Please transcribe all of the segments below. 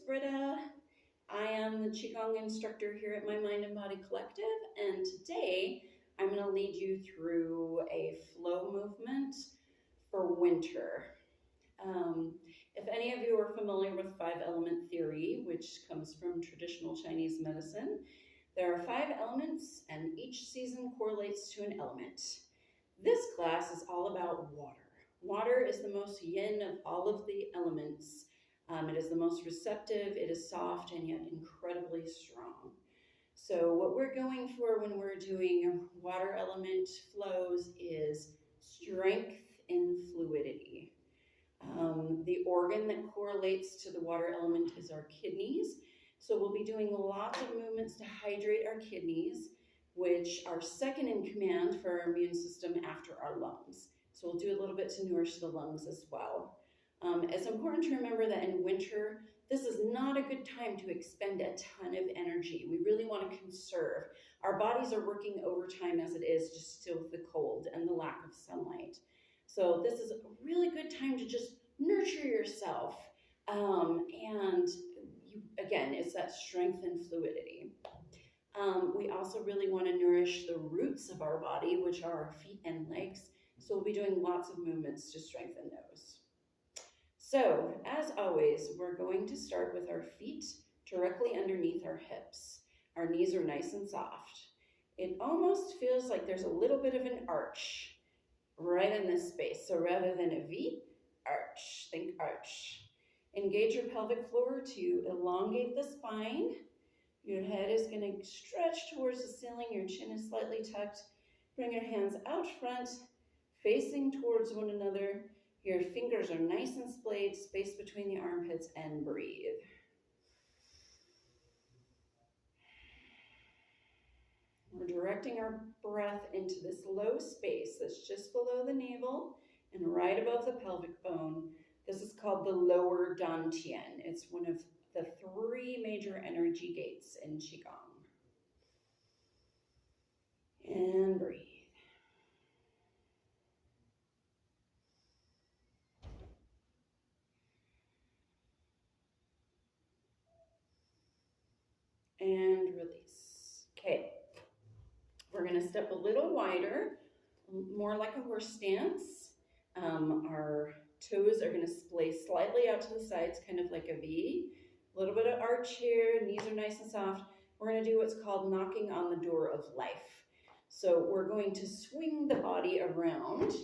Britta. I am the Qigong instructor here at My Mind and Body Collective, and today I'm going to lead you through a flow movement for winter. If any of you are familiar with 5-element theory, which comes from traditional Chinese medicine, there are 5 elements and each season correlates to an element. This class is all about water. Water is the most yin of all of the elements. It is the most receptive, it is soft, and yet incredibly strong. So what we're going for when we're doing water element flows is strength in fluidity. The organ that correlates to the water element is our kidneys. So we'll be doing lots of movements to hydrate our kidneys, which are second in command for our immune system after our lungs. So we'll do a little bit to nourish the lungs as well. It's important to remember that in winter, this is not a good time to expend a ton of energy. We really want to conserve. Our bodies are working overtime as it is, just still with the cold and the lack of sunlight. So this is a really good time to just nurture yourself. Again, it's that strength and fluidity. We also really want to nourish the roots of our body, which are our feet and legs. So we'll be doing lots of movements to strengthen those. So, as always, we're going to start with our feet directly underneath our hips. Our knees are nice and soft. It almost feels like there's a little bit of an arch right in this space. So rather than a V, arch, think arch. Engage your pelvic floor to elongate the spine. Your head is going to stretch towards the ceiling. Your chin is slightly tucked. Bring your hands out front, facing towards one another. Your fingers are nice and splayed, space between the armpits, and breathe. We're directing our breath into this low space that's just below the navel and right above the pelvic bone. This is called the lower dantian. It's one of the 3 major energy gates in Qigong. And breathe. And release. Okay, we're going to step a little wider, more like a horse stance. Our toes are going to splay slightly out to the sides, kind of like a V. A little bit of arch here, knees are nice and soft. We're going to do what's called knocking on the door of life. So we're going to swing the body around,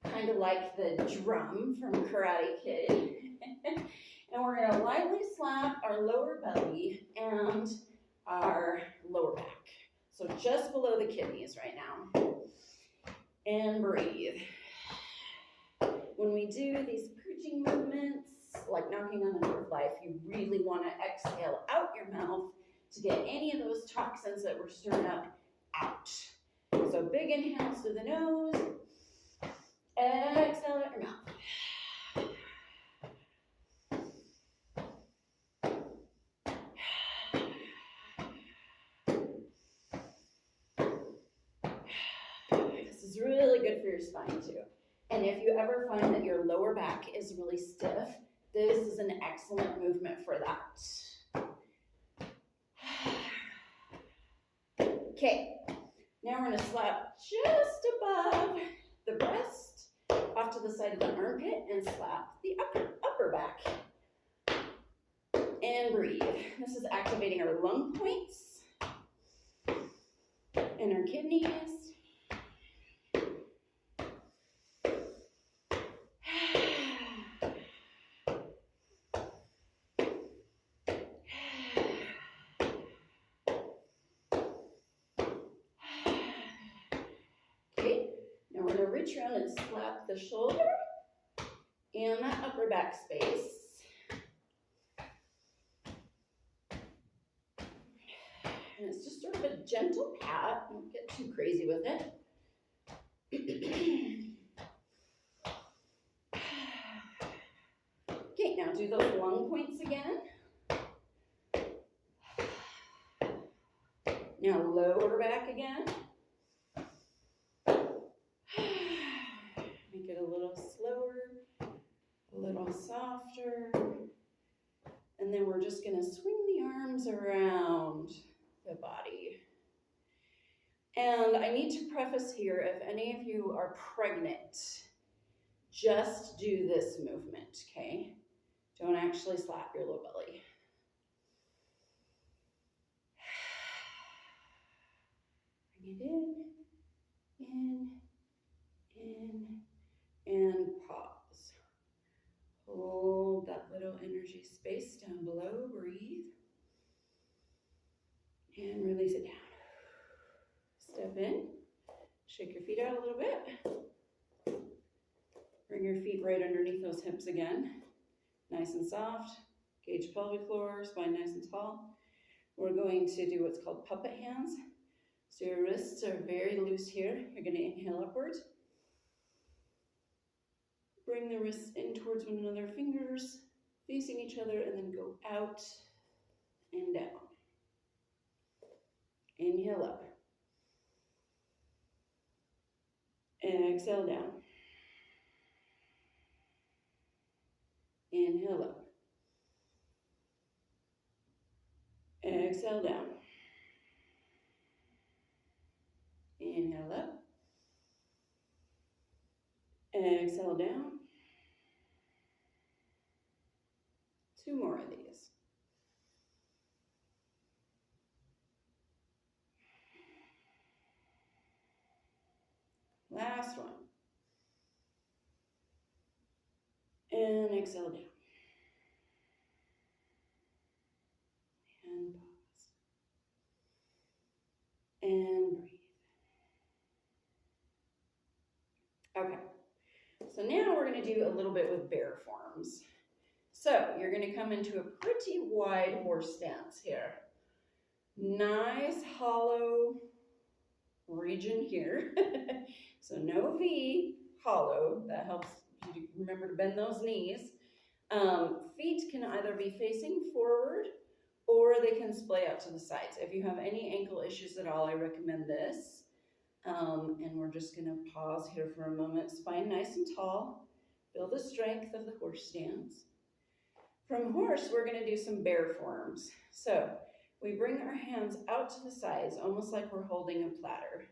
kind of like the drum from Karate Kid. And we're going to lightly slap our lower belly and our lower back. So just below the kidneys right now. And breathe. When we do these purging movements, like knocking on the door of life, you really want to exhale out your mouth to get any of those toxins that were stirred up out. So big inhales through the nose. Exhale out your mouth. Really good for your spine too. And if you ever find that your lower back is really stiff, this is an excellent movement for that. Okay, now we're going to slap just above the breast, off to the side of the armpit, and slap the upper back. And breathe. This is activating our lung points and our kidneys. Reach around and slap the shoulder and that upper back space. And it's just sort of a gentle pat. Don't get too crazy with it. Okay, now do those lung points again. Now lower back again. Make it a little slower, a little softer. And then we're just gonna swing the arms around the body. And I need to preface here, if any of you are pregnant, just do this movement, okay? Don't actually slap your little belly. Bring it in, and pause. Hold that little energy space down below, breathe. And release it down. Step in, shake your feet out a little bit. Bring your feet right underneath those hips again. Nice and soft. Gauge pelvic floor, spine nice and tall. We're going to do what's called puppet hands. So your wrists are very loose here. You're going to inhale upwards. Bring the wrists in towards one another, fingers facing each other, and then go out and down. Inhale up. Exhale down. Inhale up. Exhale down. Inhale up. Exhale down. 2 more of these. Last one. And exhale down. And pause. And breathe. Okay. So now we're going to do a little bit with bear forms. So you're going to come into a pretty wide horse stance here. Nice hollow region here. So no V, hollow. That helps you to remember to bend those knees. Feet can either be facing forward or they can splay out to the sides. If you have any ankle issues at all, I recommend this. And we're just going to pause here for a moment. Spine nice and tall. Build the strength of the horse stance. From horse, we're going to do some bear forms. So we bring our hands out to the sides, almost like we're holding a platter.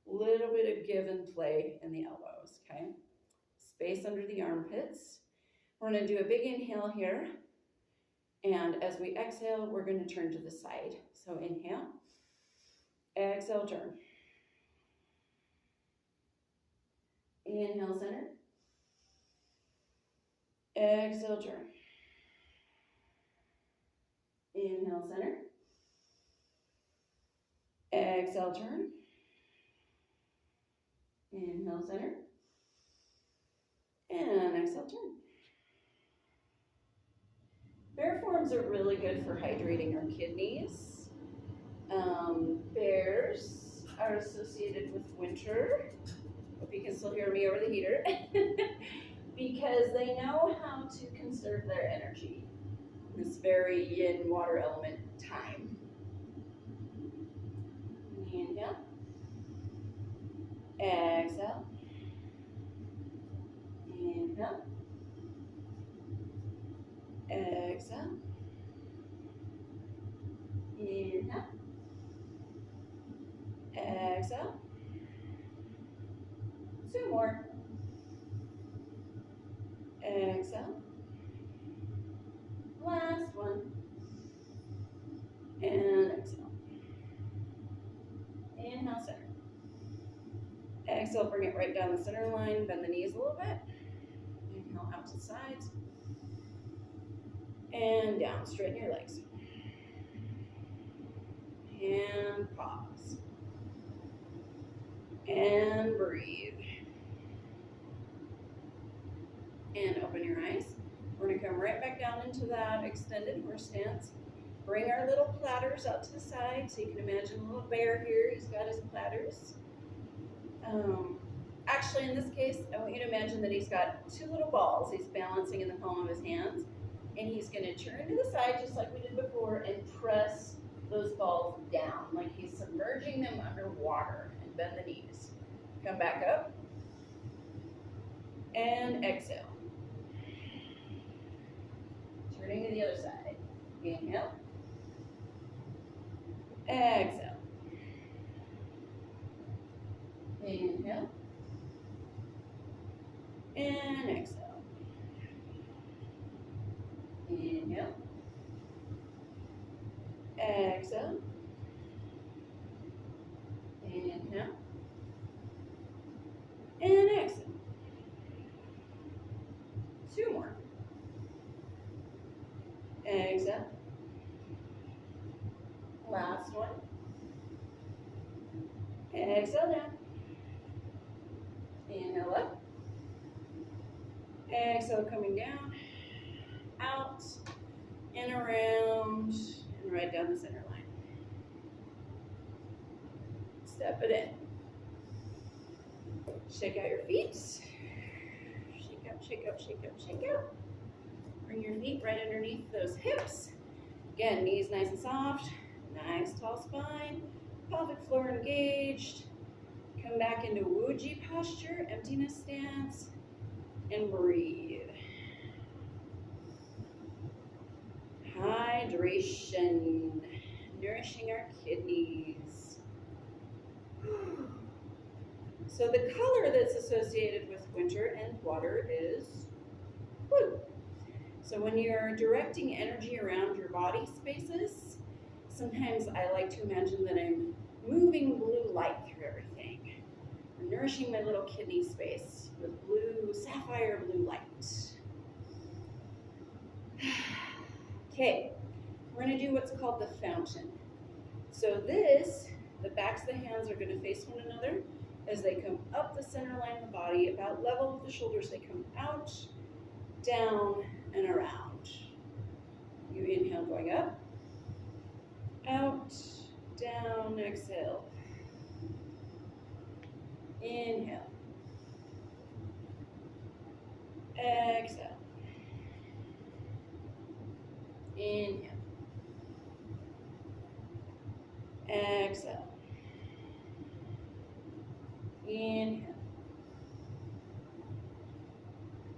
Little bit of give and play in the elbows, okay? Space under the armpits. We're going to do a big inhale here. And as we exhale, we're going to turn to the side. So inhale. Exhale, turn. Inhale, center. Exhale, turn. Inhale, center. Exhale, turn. Inhale, center. And exhale, turn. Bear forms are really good for hydrating our kidneys. Bears are associated with winter. Hope you can still hear me over the heater. Because they know how to conserve their energy. This very yin water element time. Inhale. Exhale. Inhale. Exhale. Inhale. Exhale. 2 more. Exhale. Last one. And exhale. Inhale, center. Exhale, bring it right down the center line. Bend the knees a little bit. Inhale out to the sides. And down. Straighten your legs. And pause. And breathe. And open your eyes. We're going to come right back down into that extended horse stance. Bring our little platters out to the side. So you can imagine a little bear here. He's got his platters. Actually, in this case, I want you to imagine that he's got 2 little balls he's balancing in the palm of his hands. And he's going to turn to the side just like we did before and press those balls down like he's submerging them underwater. And bend the knees. Come back up. And exhale. Turning to the other side. Inhale. Exhale. Inhale. And exhale. Inhale. Exhale. Inhale. And exhale. 2 more. Exhale. Last one. Exhale down. Inhale up. Exhale coming down. Out. And around. And right down the center line. Step it in. Shake out your feet. Shake out, shake out, shake out, shake out. Bring your feet right underneath those hips. Again, knees nice and soft. Nice tall spine. Pelvic floor engaged. Come back into Wuji posture, emptiness stance, and breathe. Hydration, nourishing our kidneys. So the color that's associated with winter and water is blue. So when you're directing energy around your body spaces, sometimes I like to imagine that I'm moving blue light through everything. I'm nourishing my little kidney space with blue, sapphire blue light. Okay, we're gonna do what's called the fountain. So this, the backs of the hands are gonna face one another as they come up the center line of the body, about level with the shoulders. They come out, down, and around. You inhale going up, out, down, exhale. Inhale. Exhale. Inhale. Exhale. Inhale.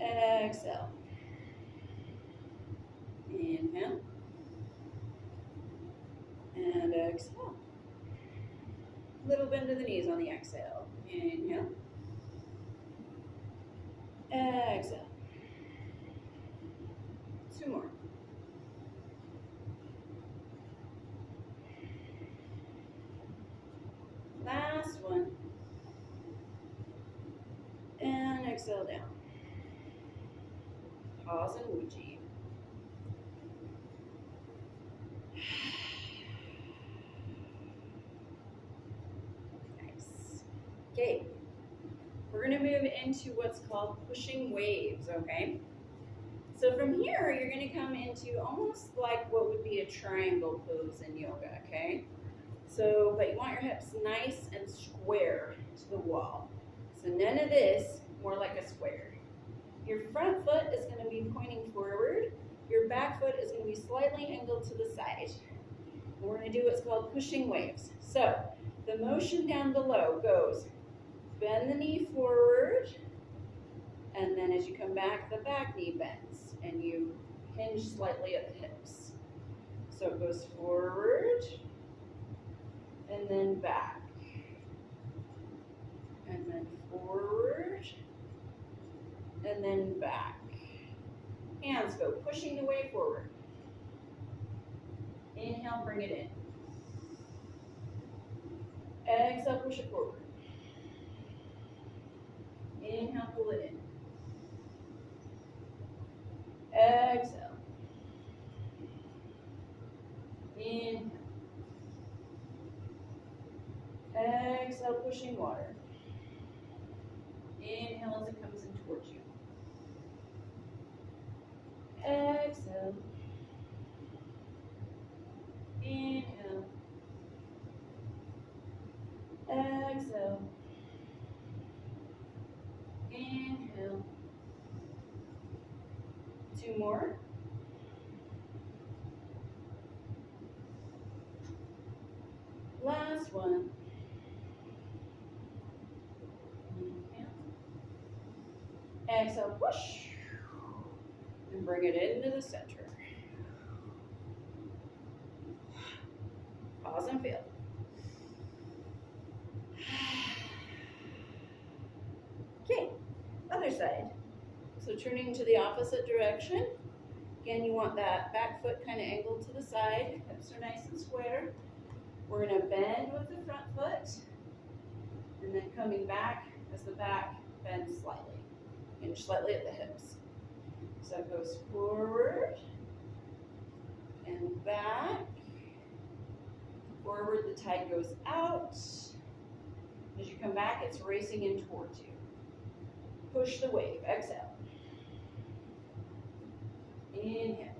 Exhale. Inhale. And exhale. Little bend to the knees on the exhale. Inhale. Exhale. 2 more. Last one. And exhale down. Pause and Wuji. Nice. Okay. We're going to move into what's called pushing waves, okay? So from here, you're going to come into almost like what would be a triangle pose in yoga, okay? So, but you want your hips nice and square to the wall. So none of this, more like a square. Your front foot is going to be pointing forward. Your back foot is going to be slightly angled to the side. And we're going to do what's called pushing waves. So the motion down below goes bend the knee forward, and then as you come back, the back knee bends, and you hinge slightly at the hips. So it goes forward, and then back, and then forward, and then back. Hands go pushing the way forward. Inhale, bring it in. Exhale, push it forward. Inhale, pull it in. Exhale. Inhale. Exhale, pushing water. Inhale as it comes in towards you. Exhale. Inhale. Exhale. Inhale. 2 more. Last one. Inhale. Exhale, push. And bring it into the center. Pause and feel. Okay, other side. So turning to the opposite direction. Again, you want that back foot kind of angled to the side. Hips are nice and square. We're going to bend with the front foot. And then coming back as the back bends slightly. Hinge slightly at the hips. So it goes forward and back. Forward, the tide goes out. As you come back, it's racing in towards you. Push the wave. Exhale. Inhale.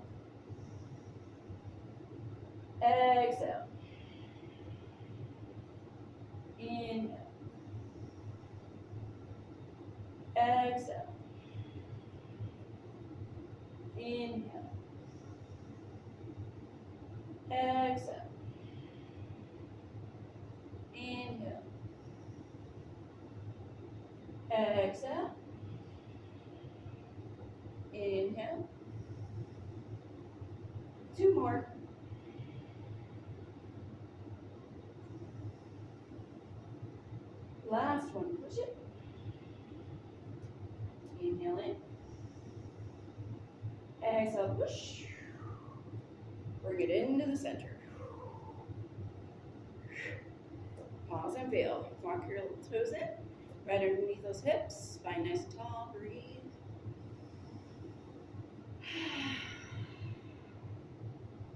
Exhale. Inhale. Exhale. Inhale. Exhale. Inhale. Exhale. Inhale. Two more. Last one. Push it. Inhale in. Exhale, push. Bring it into the center. Pause and feel. Walk your little toes in. Right underneath those hips. Spine nice and tall. Breathe.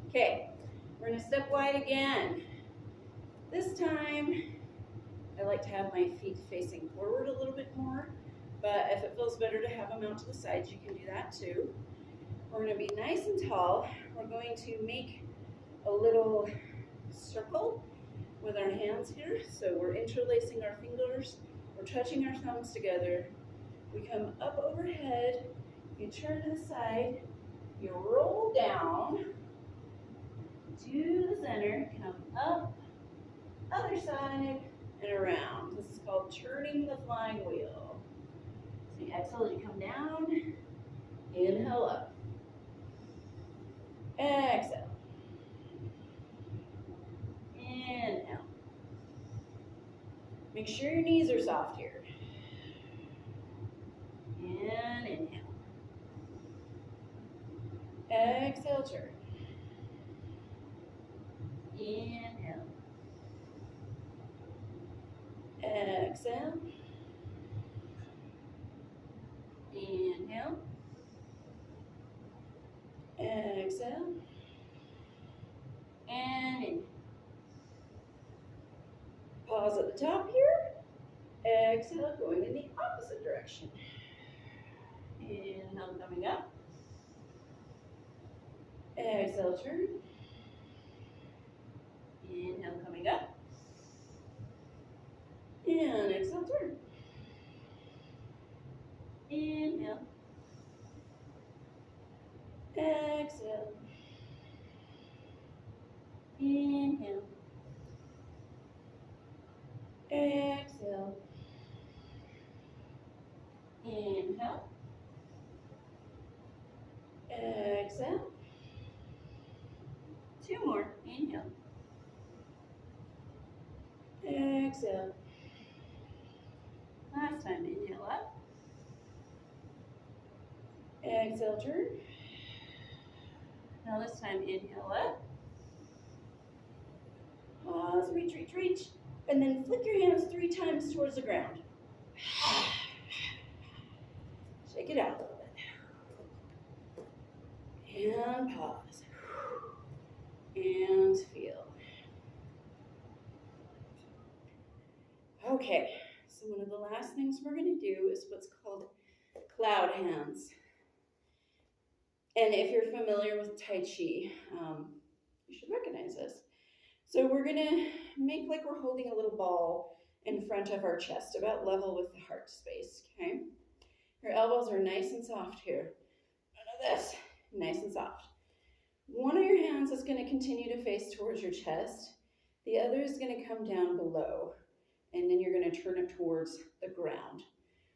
Okay, we're going to step wide again. This time, I like to have my feet facing forward a little bit more, but if it feels better to have them out to the sides, you can do that too. We're going to be nice and tall. We're going to make a little circle with our hands here. So we're interlacing our fingers. We're touching our thumbs together. We come up overhead. You turn to the side. You roll down to the center. Come up, other side, and around. This is called turning the flying wheel. So you exhale as you come down. Inhale up. Exhale. Inhale. Make sure your knees are soft here. And inhale. Exhale, turn. Inhale. Exhale. Inhale. Exhale. And inhale. Pause at the top here. Exhale, going in the opposite direction. Inhale, coming up. Exhale, turn. Inhale, coming up. And exhale, turn. Inhale. Exhale. Inhale. Exhale. Inhale. Exhale. Two more. Inhale. Exhale. Last time. Inhale up. Exhale, turn. Now this time, inhale up. Pause, reach, reach, reach. And then flick your hands 3 times towards the ground. Shake it out a little bit. And pause. And feel. Okay, so one of the last things we're going to do is what's called cloud hands. And if you're familiar with Tai Chi, you should recognize this. So we're going to make like we're holding a little ball in front of our chest, about level with the heart space, okay? Your elbows are nice and soft here. None of this, nice and soft. One of your hands is going to continue to face towards your chest. The other is going to come down below, and then you're going to turn it towards the ground.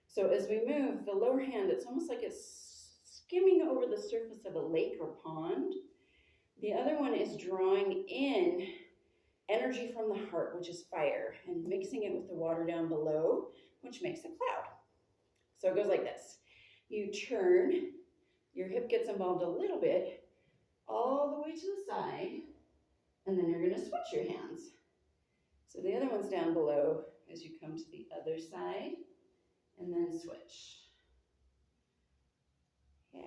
So as we move, the lower hand, it's almost like it's skimming over the surface of a lake or pond. The other one is drawing in energy from the heart, which is fire, and mixing it with the water down below, which makes a cloud. So it goes like this. You turn, your hip gets involved a little bit, all the way to the side, and then you're going to switch your hands. So the other one's down below as you come to the other side, and then switch. Yeah.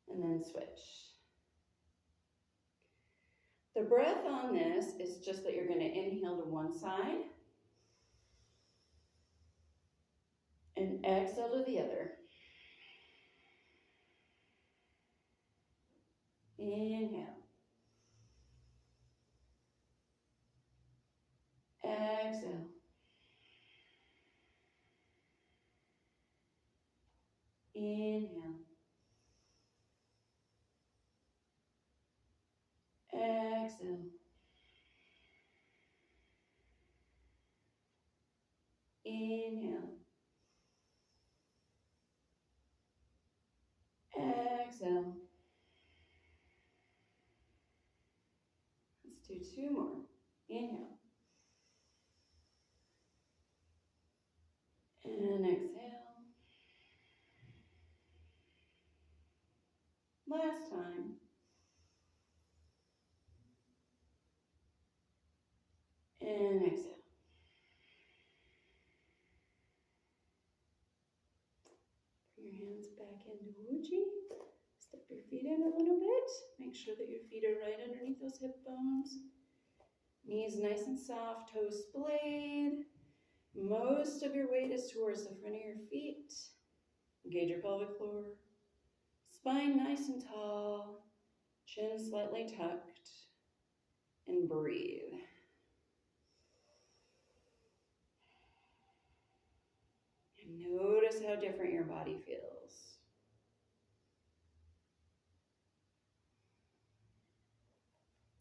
And then switch. The breath on this is just that you're going to inhale to one side and exhale to the other. Inhale. Exhale. Inhale. Exhale. Inhale. Exhale. Let's do two more. Inhale. And exhale. Last time. And exhale. Bring your hands back into Wuji. Step your feet in a little bit. Make sure that your feet are right underneath those hip bones. Knees nice and soft, toes splayed. Most of your weight is towards the front of your feet. Engage your pelvic floor. Spine nice and tall. Chin slightly tucked. And breathe. And notice how different your body feels.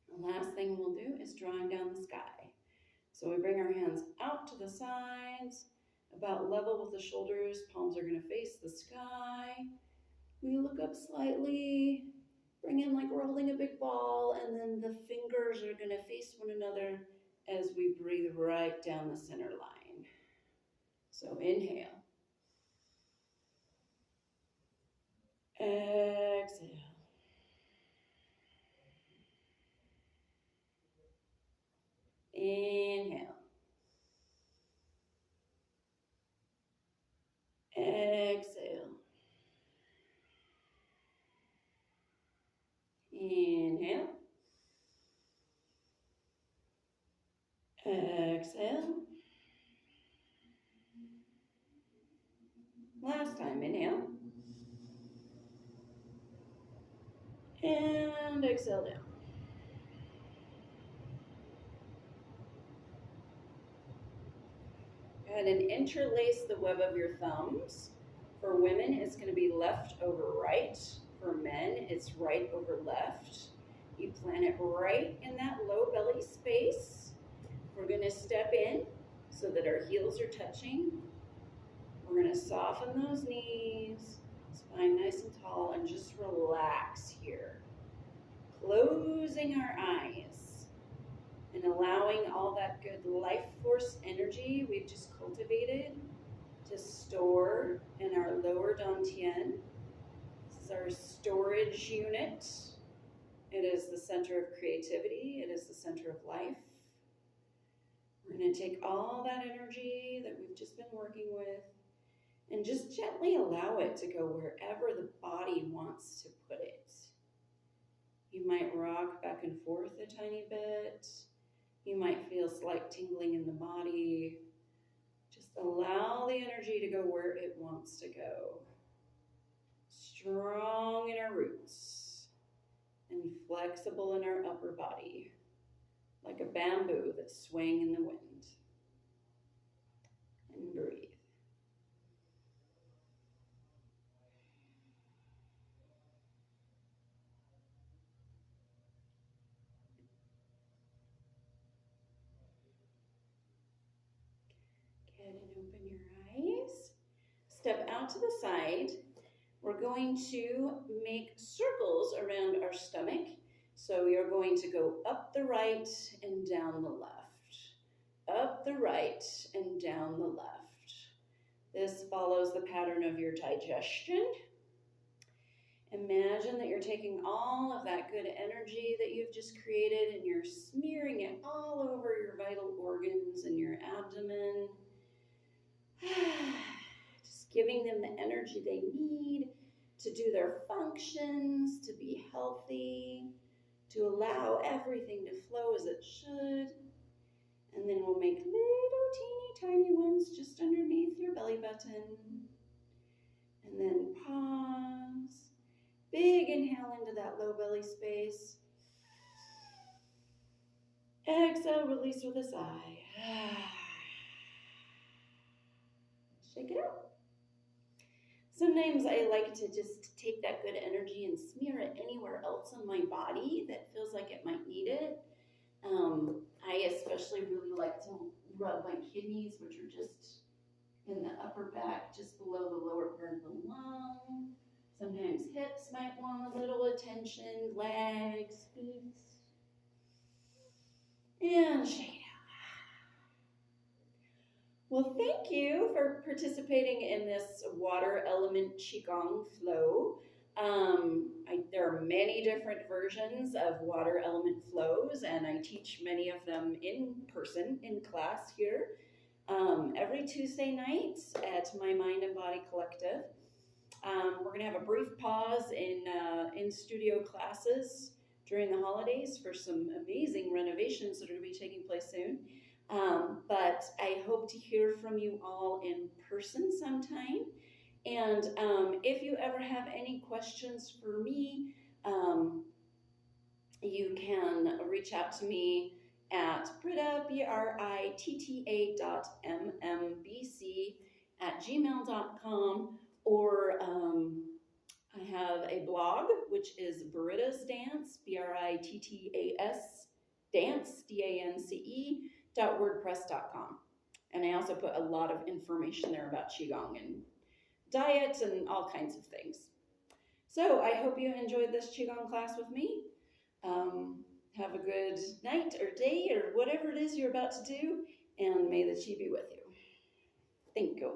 The last thing we'll do is drawing down the sky. So we bring our hands out to the sides, about level with the shoulders. Palms are going to face the sky. We look up slightly, bring in like we're holding a big ball, and then the fingers are going to face one another as we breathe right down the center line. So inhale. Exhale. Inhale. Exhale. Inhale. Exhale. Last time, inhale. And exhale down. Go ahead and interlace the web of your thumbs. For women, it's going to be left over right. For men, it's right over left. You plant it right in that low belly space. We're going to step in so that our heels are touching. We're going to soften those knees, spine nice and tall, and just relax here. Closing our eyes and allowing all that good life force energy we've just cultivated to store in our lower dantian. This is our storage unit. It is the center of creativity. It is the center of life. We're going to take all that energy that we've just been working with and just gently allow it to go wherever the body wants to put it. You might rock back and forth a tiny bit. You might feel slight tingling in the body. Just allow the energy to go where it wants to go. Strong in our roots and flexible in our upper body, like a bamboo that's swaying in the wind. And breathe. Go ahead and open your eyes. Step out to the side. We're going to make circles around our stomach. So you're going to go up the right and down the left, up the right and down the left. This follows the pattern of your digestion. Imagine that you're taking all of that good energy that you've just created and you're smearing it all over your vital organs and your abdomen. Just giving them the energy they need to do their functions, to be healthy, to allow everything to flow as it should. And then we'll make little teeny tiny ones just underneath your belly button. And then pause. Big inhale into that low belly space. Exhale, release with a sigh. Shake it out. Sometimes I like to just take that good energy and smear it anywhere else on my body that feels like it might need it. I especially really like to rub my kidneys, which are just in the upper back, just below the lower part of the lung. Sometimes hips might want a little attention, legs, feet. And shake it out. Well, thank you for participating in this water element Qigong flow. There are many different versions of water element flows, and I teach many of them in person, in class here, every Tuesday night at my Mind and Body Collective. We're going to have a brief pause in studio classes during the holidays for some amazing renovations that are going to be taking place soon. But I hope to hear from you all in person sometime. And if you ever have any questions for me, you can reach out to me at Britta, britta.mmbc@gmail.com, or I have a blog, which is Britta's Dance, BRITTAS Dance, DANCE.wordpress.com. And I also put a lot of information there about Qigong and diet and all kinds of things. So I hope you enjoyed this Qigong class with me. Have a good night or day or whatever it is you're about to do, and may the Qi be with you. Thank you.